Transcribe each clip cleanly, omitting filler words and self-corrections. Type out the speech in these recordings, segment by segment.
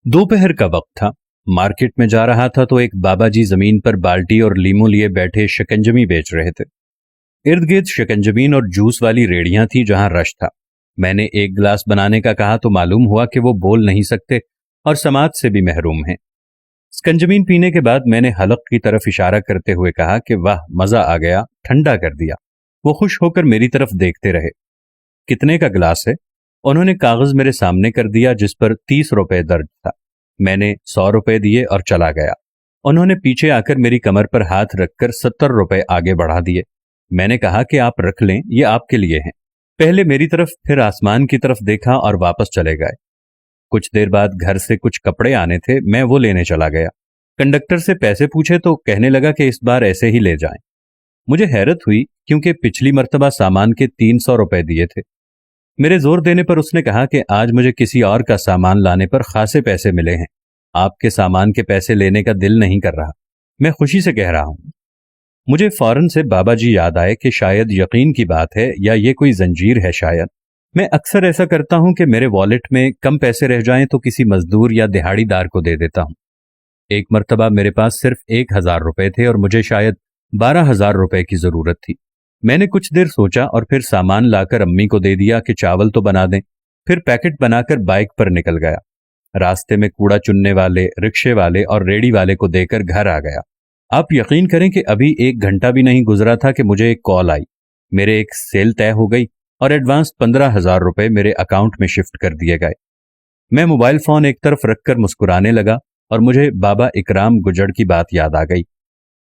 दोपहर का वक्त था। मार्केट में जा रहा था तो एक बाबा जी जमीन पर बाल्टी और लीमू लिए बैठे शिकंजमी बेच रहे थे। इर्द गिर्द शिकंजबीन और जूस वाली रेड़ियां थी जहां रश था। मैंने एक गिलास बनाने का कहा तो मालूम हुआ कि वो बोल नहीं सकते और समाज से भी महरूम हैं। स्कंजबीन पीने के बाद मैंने हलक की तरफ इशारा करते हुए कहा कि वाह, मजा आ गया, ठंडा कर दिया। वो खुश होकर मेरी तरफ देखते रहे। कितने का गिलास है? उन्होंने कागज मेरे सामने कर दिया जिस पर 30 रुपए दर्ज था। मैंने 100 रुपए दिए और चला गया। उन्होंने पीछे आकर मेरी कमर पर हाथ रखकर 70 रुपए आगे बढ़ा दिए। मैंने कहा कि आप रख लें, ये आपके लिए हैं। पहले मेरी तरफ फिर आसमान की तरफ देखा और वापस चले गए। कुछ देर बाद घर से कुछ कपड़े आने थे, मैं वो लेने चला गया। कंडक्टर से पैसे पूछे तो कहने लगा कि इस बार ऐसे ही ले जाएं। मुझे हैरत हुई क्योंकि पिछली मर्तबा सामान के 300 रुपए दिए थे। मेरे जोर देने पर उसने कहा कि आज मुझे किसी और का सामान लाने पर खासे पैसे मिले हैं, आपके सामान के पैसे लेने का दिल नहीं कर रहा। मैं खुशी से कह रहा हूं। मुझे फौरन से बाबा जी याद आए कि शायद यकीन की बात है या ये कोई जंजीर है। शायद मैं अक्सर ऐसा करता हूं कि मेरे वॉलेट में कम पैसे रह जाएं तो किसी मजदूर या दिहाड़ीदार को दे देता हूं। एक मर्तबा मेरे पास सिर्फ 1,000 रुपए थे और मुझे शायद 12,000 रुपए की जरूरत थी। मैंने कुछ देर सोचा और फिर सामान लाकर अम्मी को दे दिया कि चावल तो बना दें। फिर पैकेट बनाकर बाइक पर निकल गया। रास्ते में कूड़ा चुनने वाले, रिक्शे वाले और रेडी वाले को देकर घर आ गया। आप यकीन करें कि अभी 1 घंटा भी नहीं गुजरा था कि मुझे एक कॉल आई। मेरे एक सेल तय हो गई और एडवांस 15,000 रुपए मेरे अकाउंट में शिफ्ट कर दिए गए। मैं मोबाइल फोन एक तरफ रखकर मुस्कुराने लगा और मुझे बाबा इकराम गुजर की बात याद आ गई।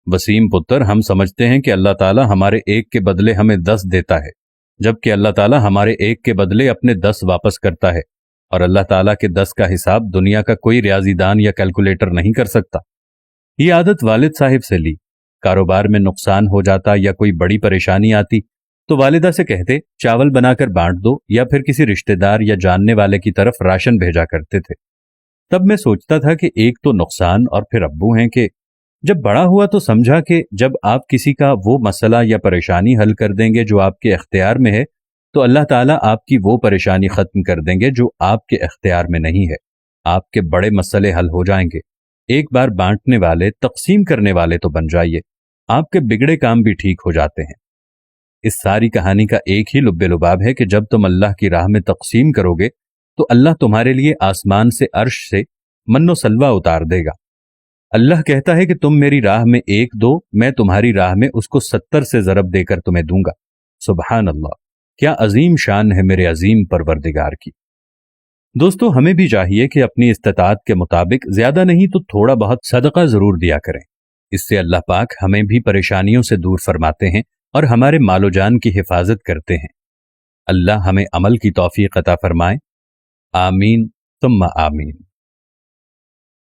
वसीम पुत्र, हम समझते हैं कि अल्लाह ताला हमारे एक के बदले हमें 10 देता है, जबकि अल्लाह ताला हमारे एक के बदले अपने 10 वापस करता है, और अल्लाह ताला के 10 का हिसाब दुनिया का कोई रियाजीदान या कैलकुलेटर नहीं कर सकता। ये आदत वालिद साहिब से ली। कारोबार में नुकसान हो जाता या कोई बड़ी परेशानी आती तो वालिदा से कहते चावल बनाकर बांट दो, या फिर किसी रिश्तेदार या जानने वाले की तरफ राशन भेजा करते थे। तब मैं सोचता था कि एक तो नुकसान और फिर अब्बू हैं कि जब बड़ा हुआ तो समझा कि जब आप किसी का वो मसला या परेशानी हल कर देंगे जो आपके इख्तियार में है, तो अल्लाह ताला आपकी वो परेशानी खत्म कर देंगे जो आपके इख्तियार में नहीं है। आपके बड़े मसले हल हो जाएंगे। एक बार बांटने वाले, तकसीम करने वाले तो बन जाइए, आपके बिगड़े काम भी ठीक हो जाते हैं। इस सारी कहानी का एक ही लुब्बे लुबाब है कि जब तुम अल्लाह की राह में तकसीम करोगे तो अल्लाह तुम्हारे लिए आसमान से, अर्श से मन्नो सलवा उतार देगा। अल्लाह कहता है कि तुम मेरी राह में 1 दो, मैं तुम्हारी राह में उसको 70 से ज़रब देकर तुम्हें दूंगा। सुबहान अल्लाह, क्या अजीम शान है मेरे अजीम परवरदिगार की। दोस्तों, हमें भी चाहिए कि अपनी इस्तिताअत के मुताबिक ज्यादा नहीं तो थोड़ा बहुत सदका जरूर दिया करें। इससे अल्लाह पाक हमें भी परेशानियों से दूर फरमाते हैं और हमारे मालो जान की हिफाजत करते हैं। अल्लाह हमें अमल की तौफीक अता फरमाए। आमीन सुम्मा आमीन।